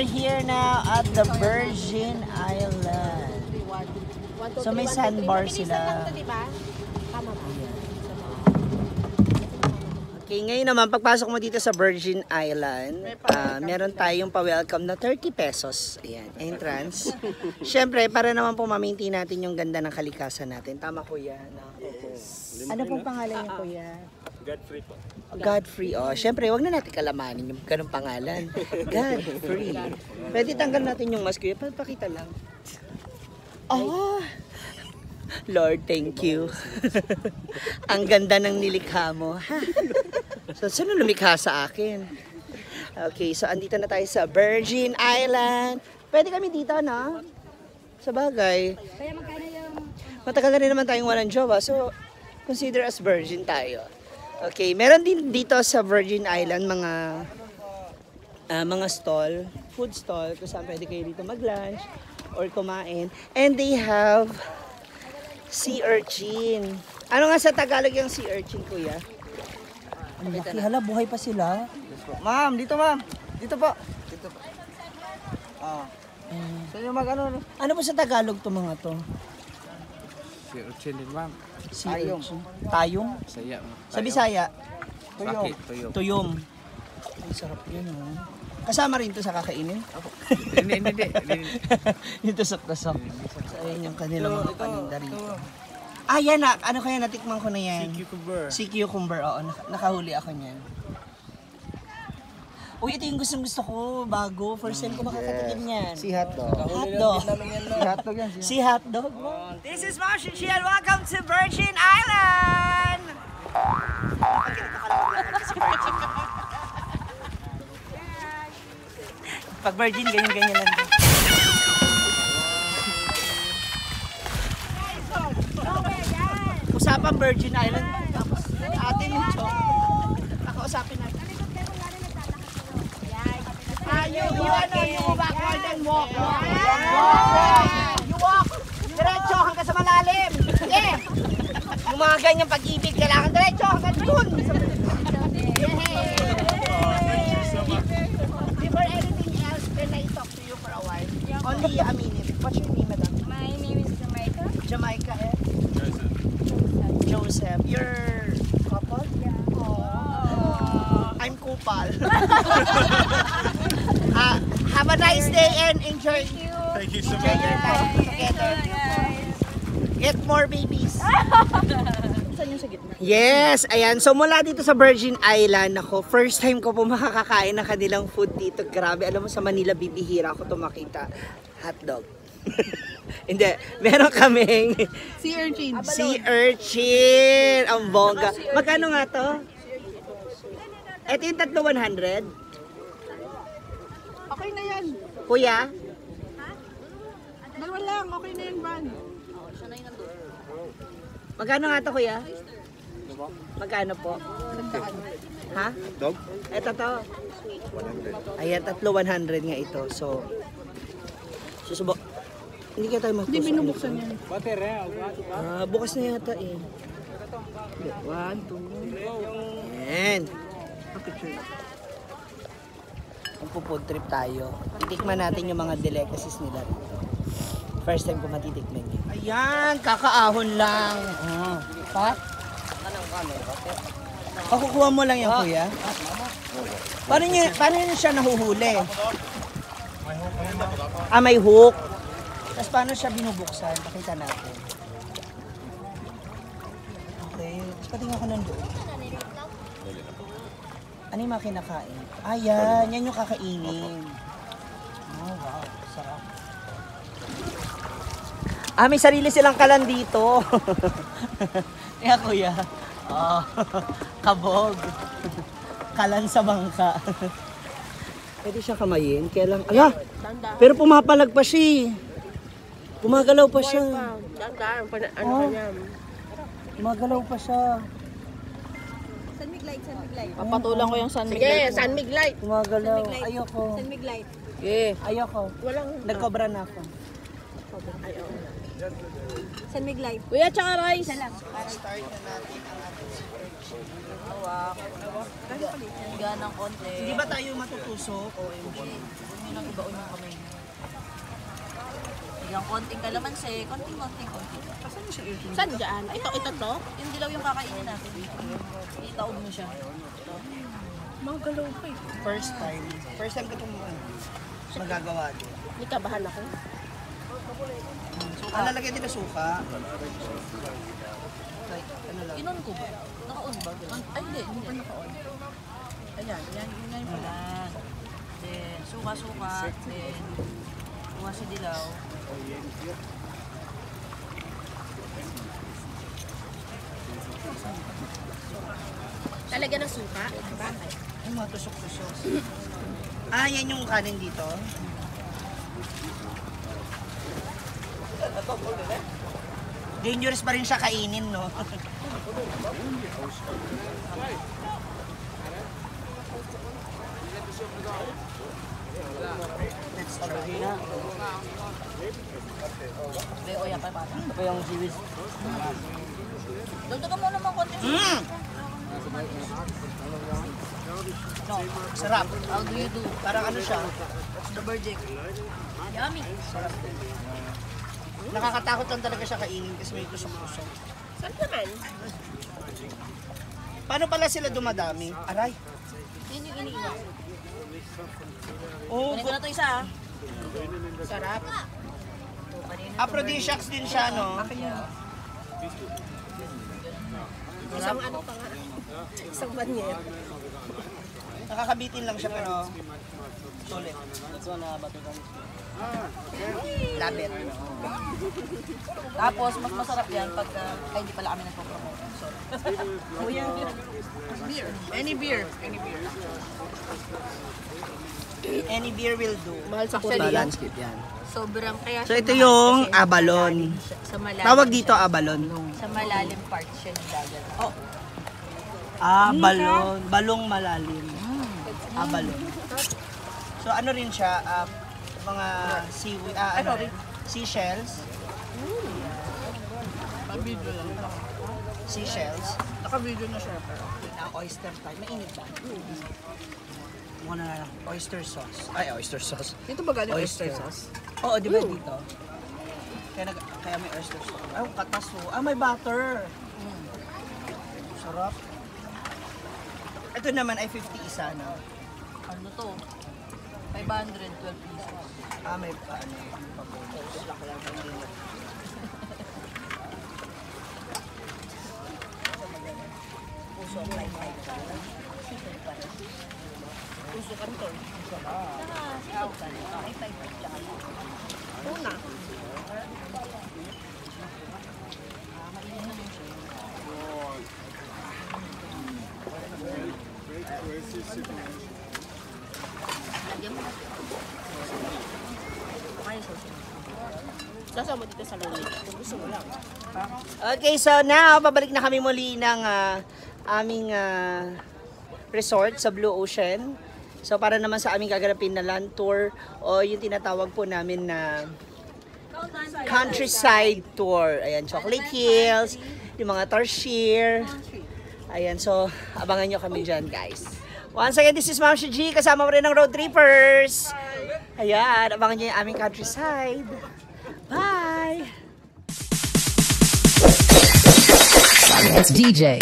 are here now at the Virgin Island. So may sandbar sila. Okay, ngayon naman, pagpasok mo dito sa Virgin Island, meron tayong pa-welcome na 30 pesos. Ayan, entrance. Siyempre, para naman po ma-maintain natin yung ganda ng kalikasan natin. Tama, kuya? Ano pong pangalan niyo, kuya? Godfrey po. Godfrey. Oh, siyempre, wag na natin kalamanin yung ganung pangalan. Godfrey. Pwede tanggal natin yung mask, kuya. Pakita lang. Oh! Lord, thank you. Ang ganda ng nilikha mo. So, sino lumikha sa akin? Okay, so andito na tayo sa Virgin Island. Pwede kami dito, no? Sa bagay. Matagal na rin naman tayong walang jowa, so consider as virgin tayo. Okay, meron din dito sa Virgin Island mga stall, food stall, kung saan pwede kayo dito mag-lunch or kumain. And they have sea urchin. Ano nga sa Tagalog yung sea urchin, kuya? Ang laki, hala, buhay pa sila. Ma'am, dito ma'am. Dito po. Dito po. Sa inyo mag-ano? Ano po sa Tagalog to mga to? Si Urchin din, ma'am. Sea urchin. Tayong? Saya. Sa Bisaya? Bakit? Tuyong. Tuyom. Ang sarap yun, oh. Kasama rin to sa kakainin? Hindi. Yung tusok-tusok. So, ayun yung kanilang mga paninda rito. Ah, yan na. Ano kaya natikman ko na yan? Si cucumber. Si cucumber, oo. Nakahuli ako niyan. Uy, ito yung gusto ko. Bago. First time ko makakatikim niyan. Si hotdog. Hotdog. Si hotdog yan. Si hotdog. This is Martian Chi and welcome to Virgin Island! Pag virgin, ganyan-ganyan lang. Usapang Virgin Island. Tapos, atin yung chok. Nakausapin natin. You backward and walk. You walk. Diretso hanggang sa malalim. Yeah. Yung mga ganyang pag-ibig, kailangan diretso hanggang dun. Before anything else, can I talk to you for a while? Only a minute. What's your name, madam? My name is Jamaica. Jamaica, eh? Joseph. You're couple? Yeah. Oh. I'm kupal. Have a nice day and enjoy. Thank you so Enjoy your life together. Get more babies. Yes, ayan. So mula dito sa Virgin Island, ako, first time ko po makakakain ng kanilang food dito. Grabe, alam mo sa Manila, bibihira ako ito makita. Hotdog. Hindi, meron kaming Sea urchin. sea urchin. Ang bongga. Magkano nga to? Ito yung 3,100. Okay na yan. Kuya? Dalawa lang. Okay na yan, Van. Magkano nga to, kuya? Magkano po? Ha? Dog? Ito to. 100. Ayan, 3,100 nga ito. So, susubok. Hindi kaya tayo magtuso. Hindi binubuksan yan. Bukas na yata eh. 1, 2. Ayan. Magpo-food trip tayo. Titikman natin yung mga delicacies nila rito. First time ko matitikman yun. Ayan, kakaahon lang. Pa? Pakukuha mo lang yan, kuya. Paano niya siya nahuhuli? May hook. Tapos paano siya binubuksan? Pakita natin. Okay. Tapos patingin ako ng loob. Ano yung mga kinakain? Yan. Yan yung kakainin. Oh, wow. Sarap. May sarili silang kalan dito. Kaya kuya. Kabog. Kalan sa bangka. Pwede siya kamayin. Kaya lang, pero pumapalag pa siya. Gumagalaw pa siya. Gumagalaw pa siya. Papatulang ko yung sunmig Sige, light. sunmig light. Gumagalaw. Ayoko. Sunmig light. Yeah. Ayoko. Nagkobra na ako. Sunmig light. Kuya, tsaka rice. Isa lang. Start na natin ang ating search. Ganang konti. Hindi ba tayo matutusok? OMG. baon yung kamay niya. Yung konting kalamansi, konting. Saan dyan? Ito to? Yung dilaw yung kakainin natin. Itaog mo siya. Mga galaw pa eh. First time ko itong magagawa din. Hindi kabahan ako. Ang lalagyan din na suka. Like, ano lang. Inon ko ba? Naka-on ba? Ay, hindi pa naka-on. Ayan, yan pala. Then, suka. Then, kuha si dilaw. Talaga ng suka? Bakit? Ay, mga tusok-tusok. Ah, yan yung kanin dito. Dangerous pa rin siya kainin, no? Let's try na. May oya pa ba? Ito pa yung seaweed. Dagdagan mo naman konti. No, sarap. How do you do? Parang ano siya, What's the verdict? Yummy. sarap din. Nakakatakot lang talaga siya kainin kasi may tusok-tusok. Saan naman? Paano pala sila dumadami? Aray. Yun yung iniiyak. Oh, Kunin ko na ito isa ah. sarap. Aphrodisiacs din siya, no? Isang ano pa nga. Isang banyer. Nakakabitin lang siya pero sulit. Love it. Tapos, mas masarap yan pag, ay hindi pala kami nagpo-promote. Sorry. Beer. Any beer. Any beer will do. Mahal sa Actually, Korea. Landscape yan. Sobrang kaya So ito yung abalon. Sa malalim. Tawag dito abalon. Sa malalim part siya ng dagat. Oh, Abalon. Balong malalim. Abalon. So ano rin siya, mga seaweed, seashells. Pag-video lang. Seashells. Naka-video na siya. Pero. Na oyster type. Mainit ba? Muna na lang. Oyster sauce. Ay, oyster sauce. Dito ba galing Oyster. oyster sauce? Oo, di ba dito? Kaya may oyster sauce. Ay, katas oh. Ah, may butter. Sarap. Ito naman ay 50 isa na. ano to? 512 pesos. Ah, may paano. Puso, 5 Puso ka nito. Ay, 5 lang. Una. Sasama dito sa lamig. Kung gusto mo lang. Okay, so now, pabalik na kami muli ng aming resort sa Blue Ocean. So, para naman sa aming gaganapin na land tour o yung tinatawag po namin na countryside tour. Ayan, Chocolate Hills, yung mga Tarsier. Ayan, so, abangan nyo kami dyan, guys. Once again, this is Ma'am G, kasama mo rin ng road trippers. Ayan, abangan nyo yung aming countryside. Bye! It's DJ.